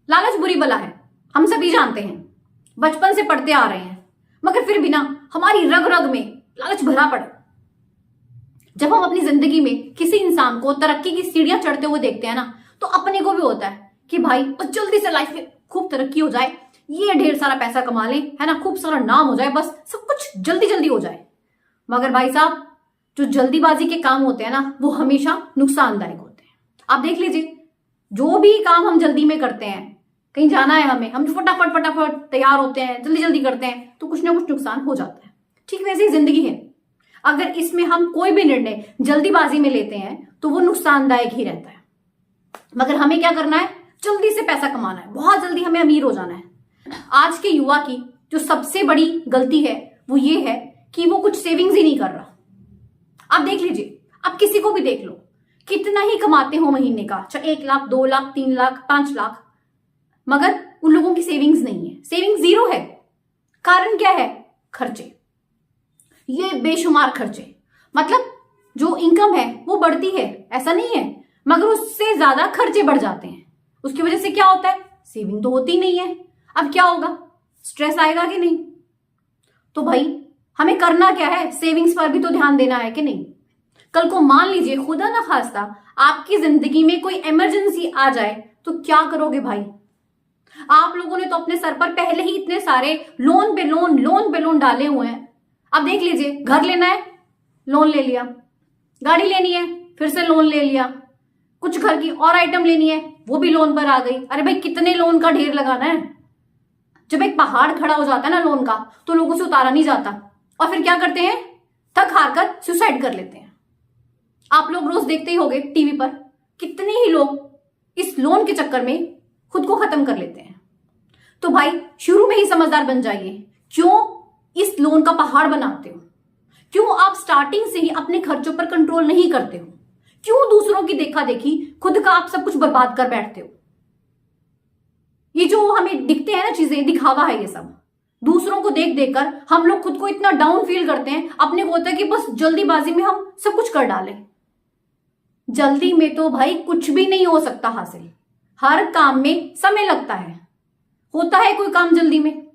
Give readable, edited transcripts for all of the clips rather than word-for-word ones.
लालच बुरी बला है, हम सभी जानते हैं, बचपन से पढ़ते आ रहे हैं, मगर फिर भी ना हमारी रग रग में लालच भरा पड़ा। जब हम अपनी जिंदगी में किसी इंसान को तरक्की की सीढ़ियां चढ़ते हुए देखते हैं ना, तो अपने को भी होता है कि भाई बस जल्दी से लाइफ में खूब तरक्की हो जाए, ये ढेर सारा पैसा कमा लें, है ना, खूब सारा नाम हो जाए, बस सब कुछ जल्दी जल्दी हो जाए। मगर भाई साहब, जो जल्दीबाजी के काम होते हैं ना, वो हमेशा नुकसानदायक होते हैं। आप देख लीजिए, जो भी काम हम जल्दी में करते हैं, कहीं जाना है हमें, हम फटाफट फटाफट तैयार होते हैं, जल्दी जल्दी करते हैं, तो कुछ ना कुछ नुकसान हो जाता है। ठीक वैसे ही जिंदगी है, अगर इसमें हम कोई भी निर्णय जल्दीबाजी में लेते हैं तो वो नुकसानदायक ही रहता है। मगर हमें क्या करना है, जल्दी से पैसा कमाना है, बहुत जल्दी हमें अमीर हो जाना है। आज के युवा की जो सबसे बड़ी गलती है वो ये है कि वो कुछ सेविंग्स ही नहीं कर रहा। आप देख लीजिए, आप किसी को भी देख लो, कितना ही कमाते हो महीने का, चाहे 1 लाख 2 लाख 3 लाख 5 लाख, मगर उन लोगों की सेविंग्स नहीं है, सेविंग जीरो है। कारण क्या है? खर्चे, ये बेशुमार खर्चे। मतलब जो इनकम है वो बढ़ती है, ऐसा नहीं है, मगर उससे ज्यादा खर्चे बढ़ जाते हैं। उसकी वजह से क्या होता है? सेविंग तो होती नहीं है। अब क्या होगा? स्ट्रेस आएगा कि नहीं? तो भाई हमें करना क्या है? सेविंग्स पर भी तो ध्यान देना है कि नहीं? कल को मान लीजिए खुदा ना खास्ता आपकी जिंदगी में कोई इमरजेंसी आ जाए तो क्या करोगे भाई? आप लोगों ने तो अपने सर पर पहले ही इतने सारे लोन पे लोन डाले हुए हैं। अब देख लीजिए, घर लेना है, लोन ले लिया, गाड़ी लेनी है, फिर से लोन ले लिया, कुछ घर की और आइटम लेनी है, वो भी लोन पर आ गई। अरे भाई, कितने लोन का ढेर लगाना है? जब एक पहाड़ खड़ा हो जाता है ना लोन का, तो लोगों से उतारा नहीं जाता, और फिर क्या करते हैं? थक हार कर सुसाइड कर लेते हैं। आप लोग रोज देखते ही होंगे टीवी पर, कितने ही लोग इस लोन के चक्कर में खुद को खत्म कर लेते हैं। तो भाई शुरू में ही समझदार बन जाइए। क्यों इस लोन का पहाड़ बनाते हो? क्यों आप स्टार्टिंग से ही अपने खर्चों पर कंट्रोल नहीं करते हो? क्यों दूसरों की देखा देखी खुद का आप सब कुछ बर्बाद कर बैठते हो? ये जो हमें दिखते हैं ना चीजें, दिखावा है ये सब। दूसरों को देख देख कर हम लोग खुद को इतना डाउन फील करते हैं, अपने को होता है कि बस जल्दीबाजी में हम सब कुछ कर डालें। जल्दी में तो भाई कुछ भी नहीं हो सकता हासिल। हर काम में समय लगता है। होता है कोई काम जल्दी में?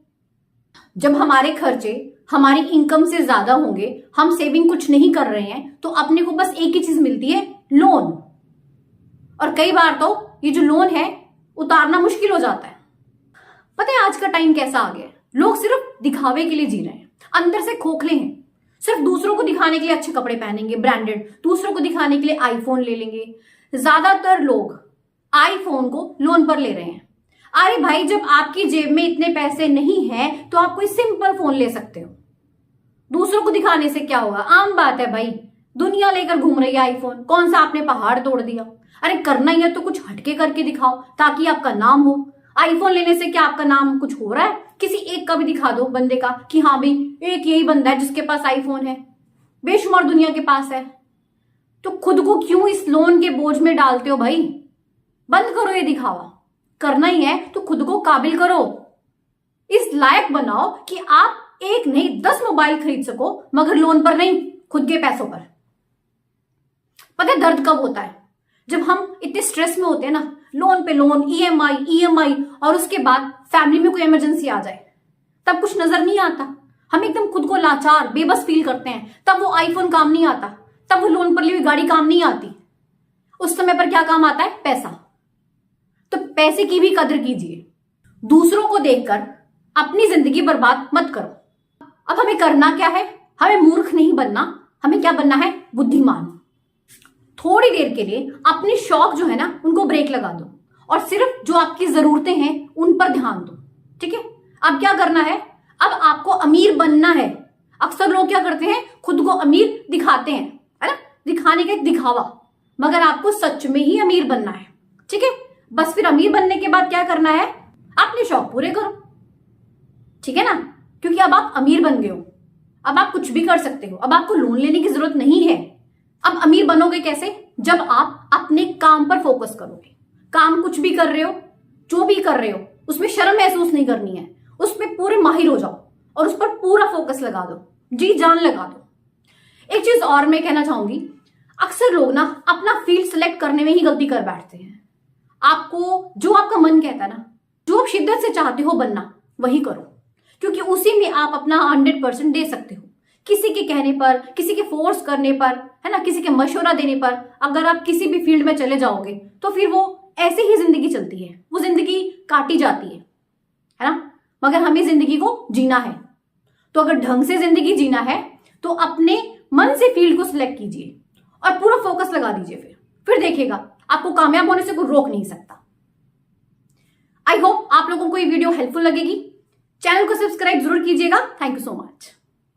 जब हमारे खर्चे हमारी इनकम से ज्यादा होंगे, हम सेविंग कुछ नहीं कर रहे हैं, तो अपने को बस एक ही चीज मिलती है, लोन। और कई बार तो ये जो लोन है उतारना मुश्किल हो जाता है। पता है आज का टाइम कैसा आ गया है? लोग सिर्फ दिखावे के लिए जी रहे हैं, अंदर से खोखले हैं। सिर्फ दूसरों को दिखाने के लिए अच्छे कपड़े पहनेंगे ब्रांडेड, दूसरों को दिखाने के लिए आईफोन ले लेंगे। ज्यादातर लोग आईफोन को लोन पर ले रहे हैं। अरे भाई, जब आपकी जेब में इतने पैसे नहीं हैं तो आप कोई सिंपल फोन ले सकते हो। दूसरों को दिखाने से क्या होगा? आम बात है भाई, दुनिया लेकर घूम रही है आईफोन, कौन सा आपने पहाड़ तोड़ दिया? अरे करना ही है तो कुछ हटके करके दिखाओ ताकि आपका नाम हो। आईफोन लेने से क्या आपका नाम कुछ हो रहा है? किसी एक का भी दिखा दो बंदे का कि हाँ भाई एक यही बंदा है जिसके पास आईफोन है, बेशुमार दुनिया के पास है। तो खुद को क्यों इस लोन के बोझ में डालते हो भाई? बंद करो ये दिखावा। करना ही है तो खुद को काबिल करो, इस लायक बनाओ कि आप एक नहीं 10 मोबाइल खरीद सको, मगर लोन पर नहीं, खुद के पैसों पर। पता है दर्द कब होता है? जब हम इतने स्ट्रेस में होते हैं ना, लोन पे लोन, ईएमआई, और उसके बाद फैमिली में कोई इमरजेंसी आ जाए, तब कुछ नजर नहीं आता। हम एकदम खुद को लाचार बेबस फील करते हैं। तब वो आईफोन काम नहीं आता, तब वो लोन पर ली हुई गाड़ी काम नहीं आती। उस समय पर क्या काम आता है? पैसा। तो पैसे की भी कदर कीजिए। दूसरों को देखकर अपनी जिंदगी बर्बाद मत करो। अब हमें करना क्या है? हमें मूर्ख नहीं बनना, हमें क्या बनना है? बुद्धिमान। थोड़ी देर के लिए अपने शौक जो है ना उनको ब्रेक लगा दो, और सिर्फ जो आपकी जरूरतें हैं उन पर ध्यान दो। ठीक है? अब क्या करना है? अब आपको अमीर बनना है। अक्सर लोग क्या करते हैं? खुद को अमीर दिखाते हैं, है ना, दिखाने का एक दिखावा, मगर आपको सच में ही अमीर बनना है। ठीक है? बस फिर अमीर बनने के बाद क्या करना है? अपने शौक पूरे करो। ठीक है ना? क्योंकि अब आप अमीर बन गए हो, अब आप कुछ भी कर सकते हो, अब आपको लोन लेने की जरूरत नहीं है। अब अमीर बनोगे कैसे? जब आप अपने काम पर फोकस करोगे। काम कुछ भी कर रहे हो, जो भी कर रहे हो, उसमें शर्म महसूस नहीं करनी है, उसमें पूरे माहिर हो जाओ और उस पर पूरा फोकस लगा दो, जी जान लगा दो। एक चीज और मैं कहना चाहूंगी, अक्सर लोग ना अपना फील्ड सेलेक्ट करने में ही गलती कर बैठते हैं। आपको जो आपका मन कहता है ना, शिद्दत से चाहते हो बनना वही करो, क्योंकि उसी में आप अपना 100% दे सकते हो। किसी के कहने पर, किसी के फोर्स करने पर, है ना, किसी के मशवरा देने पर अगर आप किसी भी फील्ड में चले जाओगे तो फिर वो ऐसे ही जिंदगी चलती है, वो जिंदगी काटी जाती है ना। मगर हमें जिंदगी को जीना है, तो अगर ढंग से जिंदगी जीना है तो अपने मन से फील्ड को सिलेक्ट कीजिए और पूरा फोकस लगा दीजिए। फिर देखिएगा आपको कामयाब होने से कोई रोक नहीं सकता। आई होप आप लोगों को ये वीडियो हेल्पफुल लगेगी। चैनल को सब्सक्राइब जरूर कीजिएगा। Thank you so much.